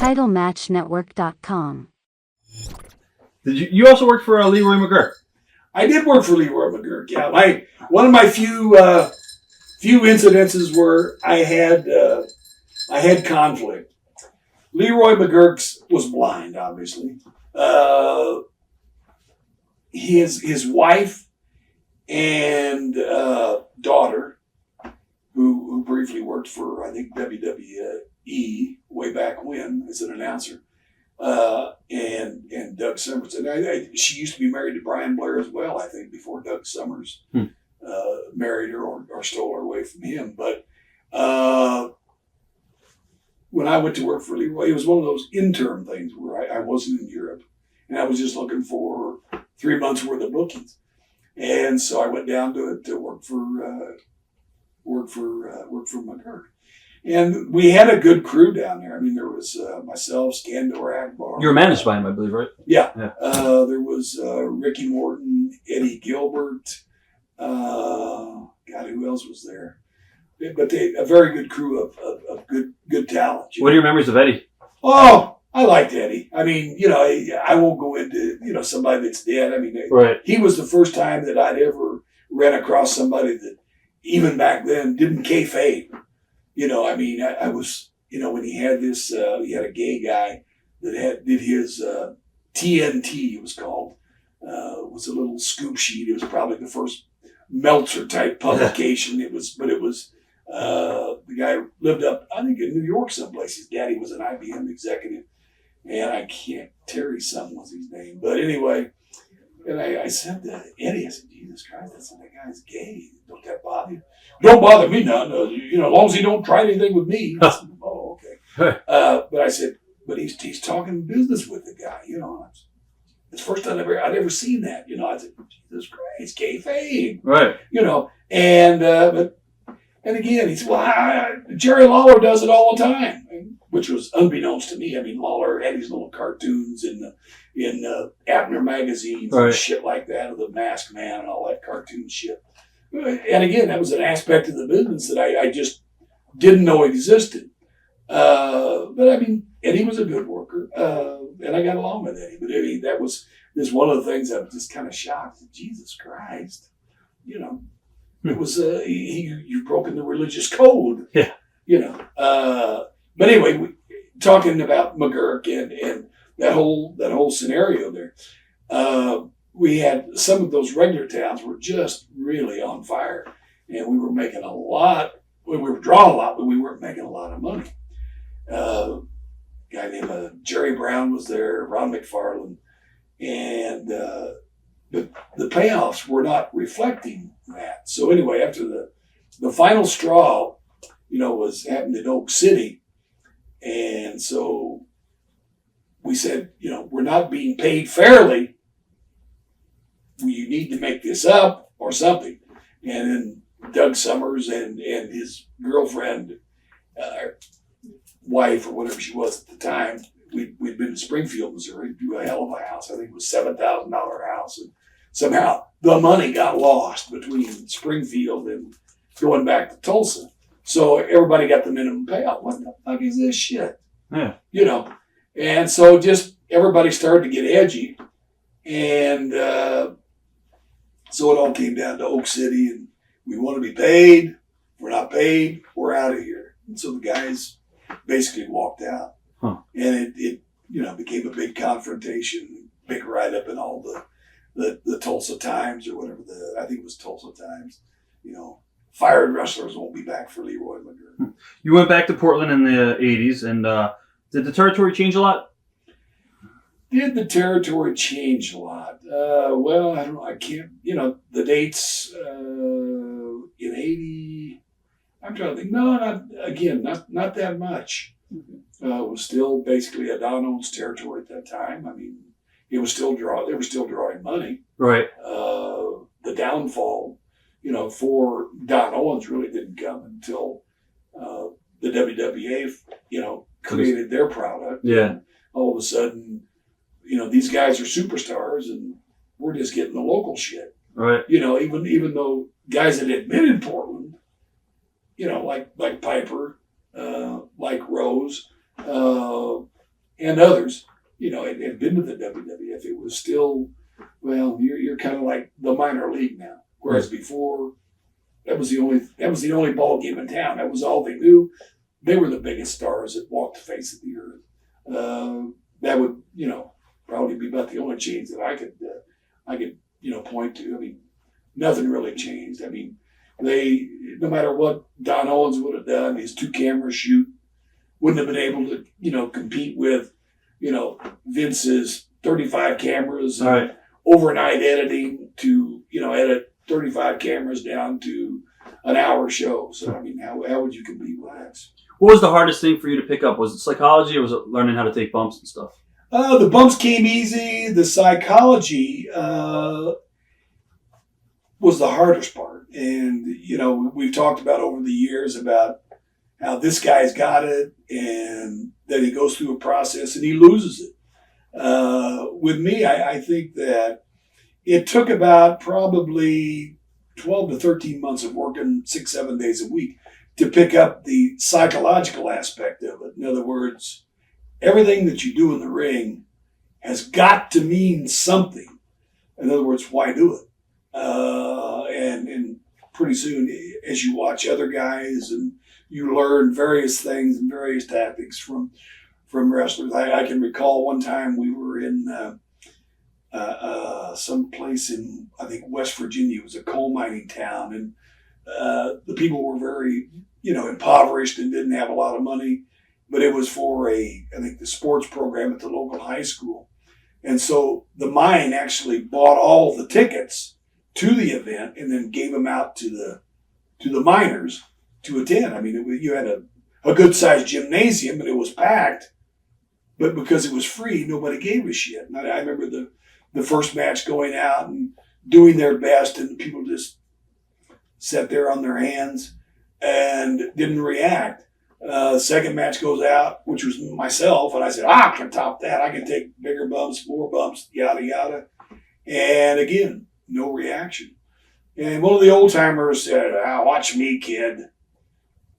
TitleMatchNetwork.com. Did you also worked for Leroy McGurik? I did work for Leroy McGurik. Yeah, one of my few incidences where I had conflict. Leroy McGurik's was blind, obviously. His wife and daughter, who briefly worked for, I think, WWE way back when as an announcer, and Doug Summers. And she used to be married to Brian Blair as well, I think, before Doug Summers married her or stole her away from him. But when I went to work for Leroy, it was one of those interim things where I wasn't in Europe, and I was just looking for 3 months worth of bookings. And so I went down to work for McGhirk. And we had a good crew down there. I mean, there was myself, Skandor Akbar. You were managed by him, I believe, right? Yeah. There was Ricky Morton, Eddie Gilbert. God, who else was there? But a very good crew of good talent. What are your memories of Eddie? Oh, I liked Eddie. I mean, I won't go into, somebody that's dead. I mean, right. He was the first time that I'd ever ran across somebody that, even back then, didn't kayfabe. I mean, I was, when he had this, he had a gay guy that did his TNT, it was called. It was a little scoop sheet. It was probably the first Meltzer type publication. The guy lived up, I think, in New York someplace. His daddy was an IBM executive. And Terry something was his name. But anyway, and I said to Eddie, I said, Jesus Christ, that guy's gay. Don't that bother you? Don't bother me none. As long as he don't try anything with me. I said, oh, okay. But I said, but he's talking business with the guy, It's the first time I'd ever seen that. I said, Jesus Christ, kayfabe. Right. And again, he said, well, Jerry Lawler does it all the time, which was unbeknownst to me. I mean, Lawler had these little cartoons in Abner magazines and shit like that, of the Masked Man and all that cartoon shit. And again, that was an aspect of the business that I just didn't know existed. But I mean, Eddie was a good worker, and I got along with Eddie. But I mean, that was just one of the things I was just kind of shocked. Jesus Christ, it was you've broken the religious code. Yeah. But anyway, talking about McGhirk and that whole scenario there, we had some of those regular towns were just really on fire, and we were making a lot. We were drawing a lot, but we weren't making a lot of money. A guy named Jerry Brown was there, Ron McFarland, and the payoffs were not reflecting that. So anyway, after the final straw, was happened in Oak City, and so we said, we're not being paid fairly. You need to make this up or something. And then Doug Summers and his girlfriend, wife or whatever she was at the time, we'd been in Springfield, Missouri, do a hell of a house. I think it was $7,000 house. And somehow the money got lost between Springfield and going back to Tulsa. So everybody got the minimum payout. What the fuck is this shit? Yeah. And so just everybody started to get edgy. And so it all came down to Oak City, and we want to be paid. If we're not paid, we're out of here. And so the guys basically walked out. Huh. And it became a big confrontation, big write-up in all the Tulsa Times or whatever, I think it was Tulsa Times, fired wrestlers won't be back for Leroy McGurik. You went back to Portland in the 80s, and did the territory change a lot? Did the territory change a lot? Well, I don't know. I can't, the dates in 80, I'm trying to think. No, not that much. It was still basically a Don Owens territory at that time. I mean, they were still drawing money. Right. The downfall, for Don Owens really didn't come until the WWA, created their product. Yeah. And all of a sudden, these guys are superstars, and we're just getting the local shit. Right. Even though guys that had been in Portland, like Piper, like Rose, and others, had been to the WWF, it was still, well, you're kind of like the minor league now. Whereas before, that was the only ball game in town. That was all they knew. They were the biggest stars that walked the face of the earth. That would, probably be about the only change that I could, point to. I mean, nothing really changed. I mean, no matter what Don Owens would have done, his 2-camera shoot wouldn't have been able to, compete with, Vince's 35 cameras, Right. overnight editing to, edit 35 cameras down to an hour show. So, I mean, how would you compete with that? What was the hardest thing for you to pick up? Was it psychology, or was it learning how to take bumps and stuff? The bumps came easy. The psychology was the hardest part. And, we've talked about over the years about how this guy's got it and that he goes through a process and he loses it. With me, I think that it took about probably 12 to 13 months of working 6-7 days a week to pick up the psychological aspect of it. In other words, everything that you do in the ring has got to mean something. In other words, why do it? And pretty soon, as you watch other guys and you learn various things and various tactics from wrestlers. I can recall one time we were in some place in, I think, West Virginia. It was a coal mining town, and the people were very, impoverished and didn't have a lot of money. But it was for I think, the sports program at the local high school. And so the mine actually bought all the tickets to the event and then gave them out to the miners to attend. I mean, you had a good-sized gymnasium, and it was packed. But because it was free, nobody gave a shit. And I remember the first match going out and doing their best, and people just sat there on their hands and didn't react. Second match goes out, which was myself, and I said, I can top that. I can take bigger bumps, more bumps, yada, yada. And again, no reaction. And one of the old-timers said, watch me, kid.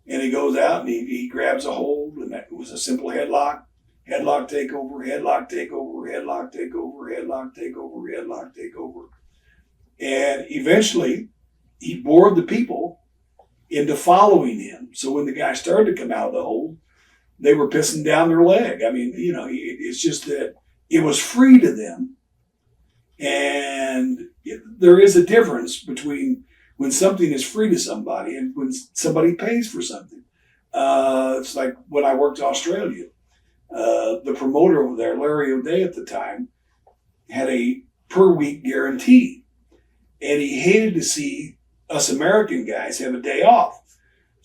And he goes out and he grabs a hold, and that was a simple headlock. Headlock takeover, headlock takeover, headlock takeover, headlock takeover, headlock takeover. And eventually, he bored the people into following him. So when the guy started to come out of the hold, they were pissing down their leg. I mean, it's just that it was free to them. And there is a difference between when something is free to somebody and when somebody pays for something. It's like when I worked in Australia. The promoter over there, Larry O'Day at the time, had a per week guarantee. And he hated to see us American guys have a day off.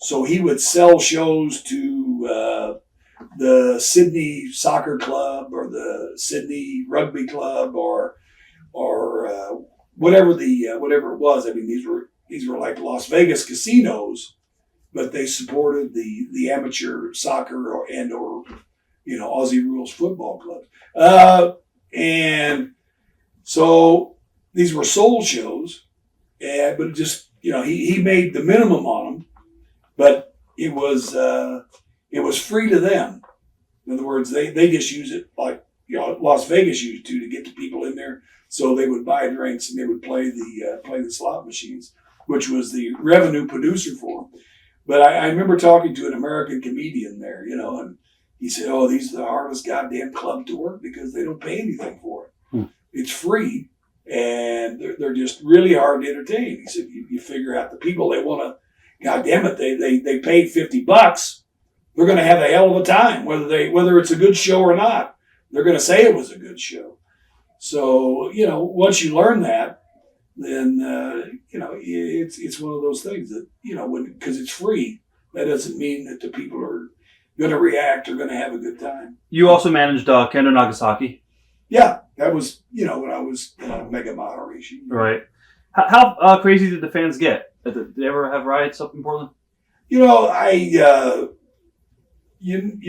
So he would sell shows to the Sydney Soccer Club or the Sydney Rugby Club or whatever it was. I mean, these were like Las Vegas casinos, but they supported the amateur soccer or Aussie Rules football clubs. And so these were sold shows, but just, he made the minimum on them, but it was free to them. In other words, they just use it like, Las Vegas used to get the people in there. So they would buy drinks and they would play the slot machines, which was the revenue producer for them. But I remember talking to an American comedian there, and he said, these are the hardest goddamn club to work because they don't pay anything for it. It's free, and they're just really hard to entertain. He said, you figure out the people, they want to, goddamn it, they paid $50. They're going to have a hell of a time, whether it's a good show or not. They're going to say it was a good show. So, once you learn that, then, it's one of those things that, because it's free, that doesn't mean that the people are going to react or going to have a good time. You also managed Kendo Nagasaki. Yeah, that was, when I was Mega Maharishi. Right. How crazy did the fans get? Did they ever have riots up in Portland? You're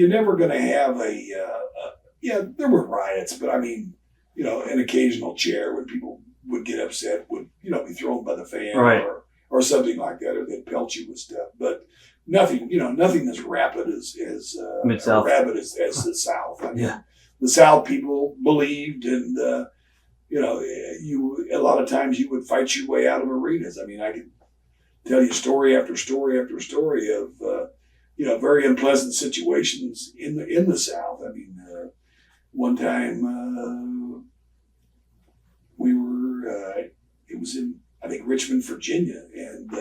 never going to have there were riots, but I mean, an occasional chair when people would get upset would, be thrown by the fan, right, or something like that, or they'd pelt you with stuff. But nothing as rapid as Mid-South. rapid as the South. I mean, yeah. the South people believed, and a lot of times you would fight your way out of arenas. I mean, I could tell you story after story after story of very unpleasant situations in the South. I mean, one time we were it was in, I think, Richmond, Virginia, and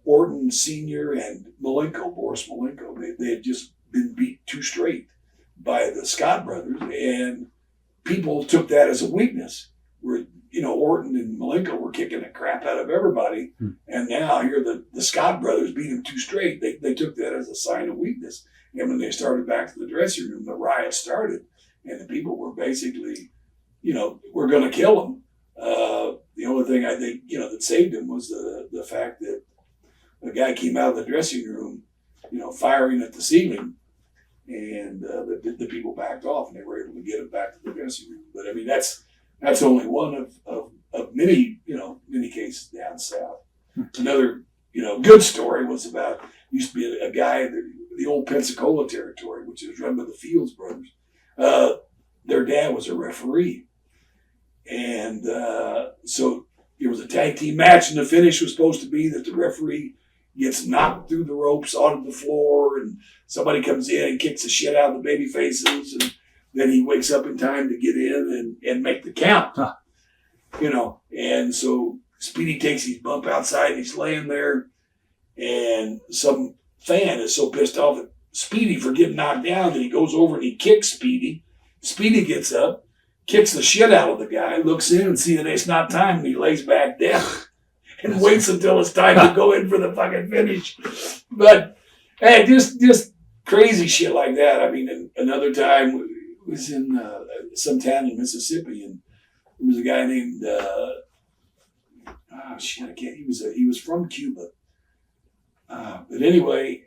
Morton Sr. and Boris Malenko, they had just been beat 2 straight by the Scott brothers, and people took that as a weakness. Where Orton and Malenko were kicking the crap out of everybody, and now here the Scott brothers beat them 2 straight. They took that as a sign of weakness, and when they started back to the dressing room, the riot started, and the people were basically, we're going to kill them. The only thing I think that saved him was the fact that a guy came out of the dressing room, firing at the ceiling, and the people backed off, and they were able to get him back to the dressing room. But I mean, that's only one of many many cases down south. Another good story was about, used to be a guy in the old Pensacola territory, which is run by the Fields brothers. Their dad was a referee, and so it was a tag team match, and the finish was supposed to be that the referee gets knocked through the ropes onto the floor, and somebody comes in and kicks the shit out of the baby faces, and then he wakes up in time to get in and make the count. Huh. And so Speedy takes his bump outside, and he's laying there, and some fan is so pissed off at Speedy for getting knocked down that he goes over and he kicks Speedy. Speedy gets up, kicks the shit out of the guy, looks in and sees that it's not time, and he lays back down and waits until it's time to go in for the fucking finish. But hey, just crazy shit like that. I mean, another time was in some town in Mississippi, and there was a guy named he was from Cuba. But anyway,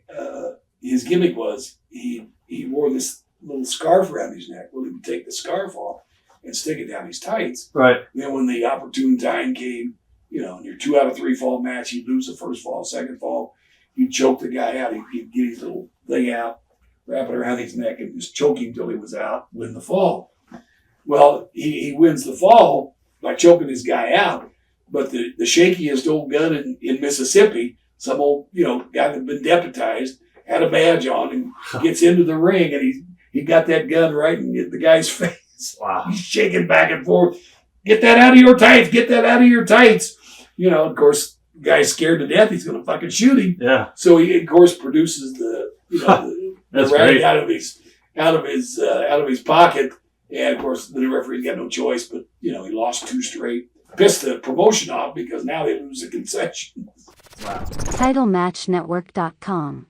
his gimmick was he wore this little scarf around his neck. Well, he would take the scarf off and stick it down his tights. Right. Then when the opportune time came, in your 2 out of 3 fall match, he'd lose the first fall, second fall, he'd choke the guy out. He'd get his little thing out, wrap it around his neck, and just choke him till he was out, win the fall. Well, he wins the fall by choking his guy out. But the shakiest old gun in Mississippi, some old, guy that had been deputized, had a badge on and gets into the ring, and he got that gun right in the guy's face. Wow. He's shaking back and forth. Get that out of your tights. Get that out of your tights. Of course, the guy's scared to death. He's going to fucking shoot him. Yeah. So he, of course, produces the That's rag great. out of his pocket. And of course, the referee's got no choice, but he lost 2 straight. Pissed the promotion off because now they lose the concession. Wow. TitleMatchNetwork.com